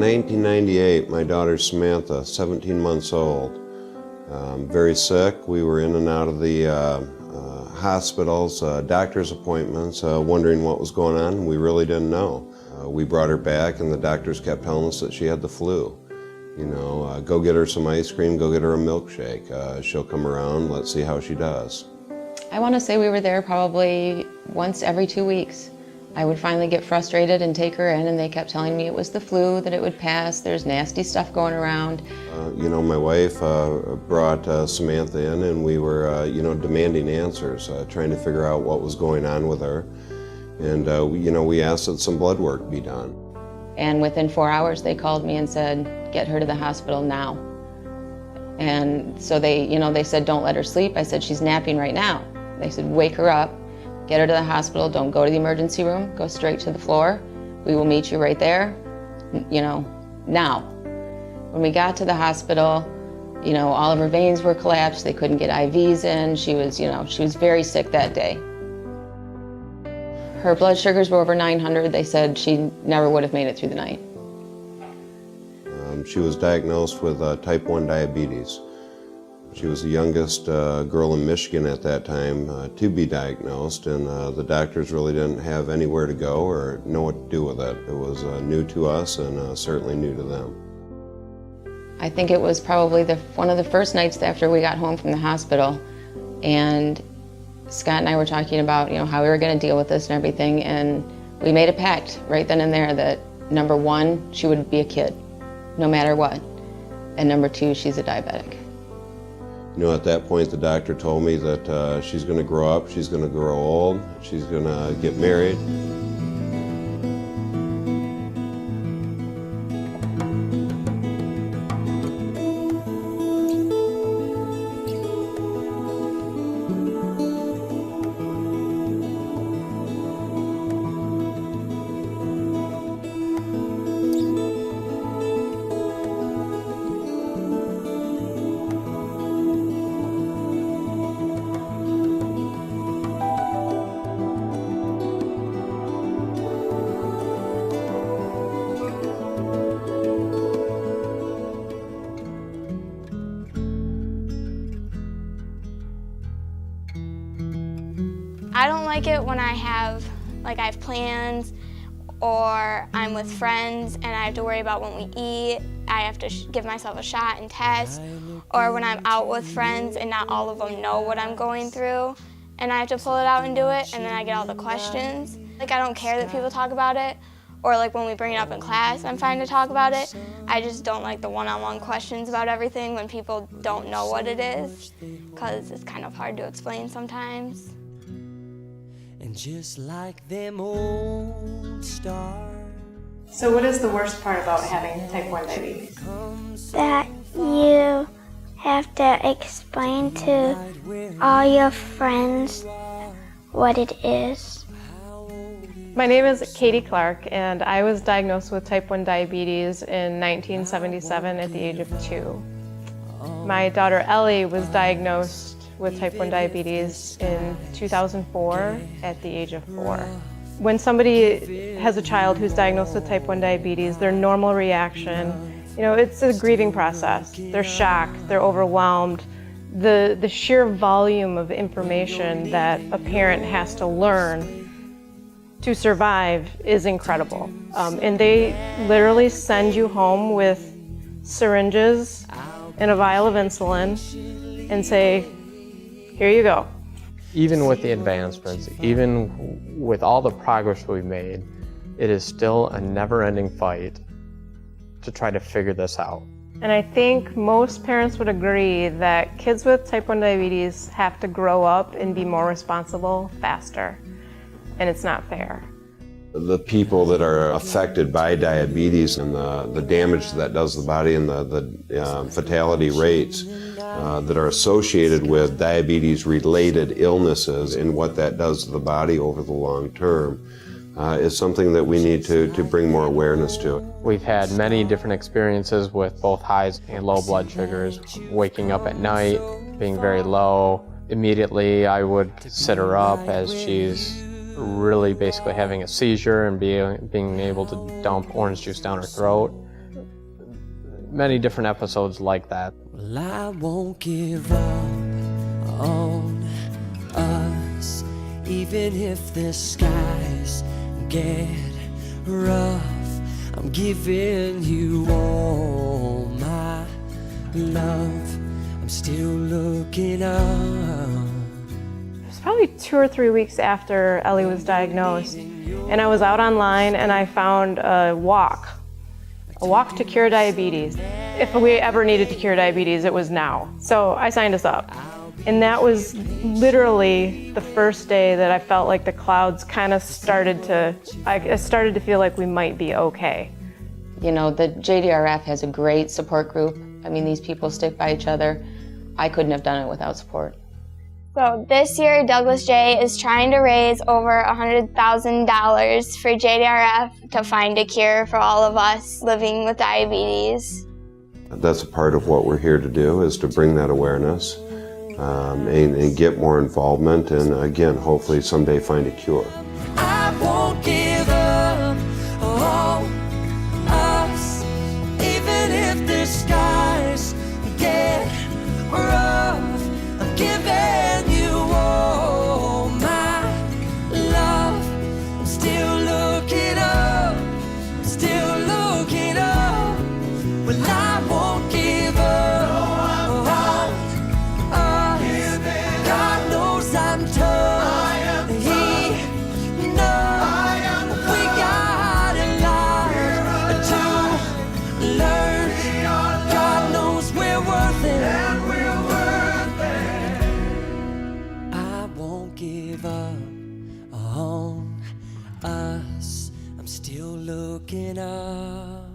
1998, my daughter Samantha, 17 months old, very sick. We were in and out of the hospitals, doctor's appointments, wondering what was going on. We really didn't know. We brought her back and the doctors kept telling us that she had the flu. You know, go get her some ice cream, go get her a milkshake. She'll come around, let's see how she does. I want to say we were there probably once every 2 weeks. I would finally get frustrated and take her in, and they kept telling me it was the flu, that it would pass, there's nasty stuff going around. You know, my wife brought Samantha in, and we were, you know, demanding answers, trying to figure out what was going on with her. And, you know, we asked that some blood work be done. And within 4 hours, they called me and said, get her to the hospital now. And so they, you know, they said, don't let her sleep. I said, she's napping right now. They said, wake her up, get her to the hospital, don't go to the emergency room, go straight to the floor. We will meet you right there, you know, now. When we got to the hospital, you know, all of her veins were collapsed, they couldn't get IVs in, she was, you know, she was very sick that day. Her blood sugars were over 900, they said she never would have made it through the night. She was diagnosed with type 1 diabetes. She was the youngest girl in Michigan at that time to be diagnosed, and the doctors really didn't have anywhere to go or know what to do with it. It was new to us and certainly new to them. I think it was probably one of the first nights after we got home from the hospital, and Scott and I were talking about, you know, how we were going to deal with this and everything, and we made a pact right then and there that number one, she would be a kid, no matter what, and number two, she's a diabetic. You know, at that point, the doctor told me that she's going to grow up, she's going to grow old, she's going to get married. I don't like it when I have plans or I'm with friends and I have to worry about when we eat. I have to give myself a shot and test. Or when I'm out with friends and not all of them know what I'm going through and I have to pull it out and do it, and then I get all the questions. Like, I don't care that people talk about it, or like when we bring it up in class, I'm fine to talk about it. I just don't like the one-on-one questions about everything when people don't know what it is, because it's kind of hard to explain sometimes. And just like them old stars. So what is the worst part about having type 1 diabetes? That you have to explain to all your friends what it is. My name is Katie Clark, and I was diagnosed with type 1 diabetes in 1977 at the age of 2. My daughter Ellie was diagnosed with type 1 diabetes in 2004 at the age of 4. When somebody has a child who's diagnosed with type 1 diabetes, their normal reaction, you know, it's a grieving process. They're shocked, they're overwhelmed. The sheer volume of information that a parent has to learn to survive is incredible. And they literally send you home with syringes and a vial of insulin and say, here you go. Even with the advancements, even with all the progress we've made, it is still a never-ending fight to try to figure this out. And I think most parents would agree that kids with type 1 diabetes have to grow up and be more responsible faster, and it's not fair. The people that are affected by diabetes and the damage that does to the body and the fatality rates that are associated with diabetes-related illnesses and what that does to the body over the long term is something that we need to bring more awareness to. We've had many different experiences with both highs and low blood sugars, waking up at night, being very low. Immediately I would sit her up as she's really basically having a seizure and being able to dump orange juice down her throat. many different episodes like that. Well, I won't give up on us, even if the skies get rough. I'm giving you all my love. I'm still looking up. It was probably 2 or 3 weeks after Ellie was diagnosed, and I was out online and I found a walk to cure diabetes. If we ever needed to cure diabetes, it was now. So I signed us up. And that was literally the first day that I felt like the clouds kind of I started to feel like we might be okay. You know, the JDRF has a great support group. I mean, these people stick by each other. I couldn't have done it without support. So this year, Douglas J is trying to raise over $100,000 for JDRF to find a cure for all of us living with diabetes. That's a part of what we're here to do, is to bring that awareness and get more involvement, and again, hopefully someday find a cure. I won't give up on us, even if the skies get rough. I'm giving you all my love. I'm still looking up, still looking up. Well, I won't give up on us. God knows I'm tough. He knows we got a lot to learn. God knows we're worth it. I won't give up on us. I'm still looking up.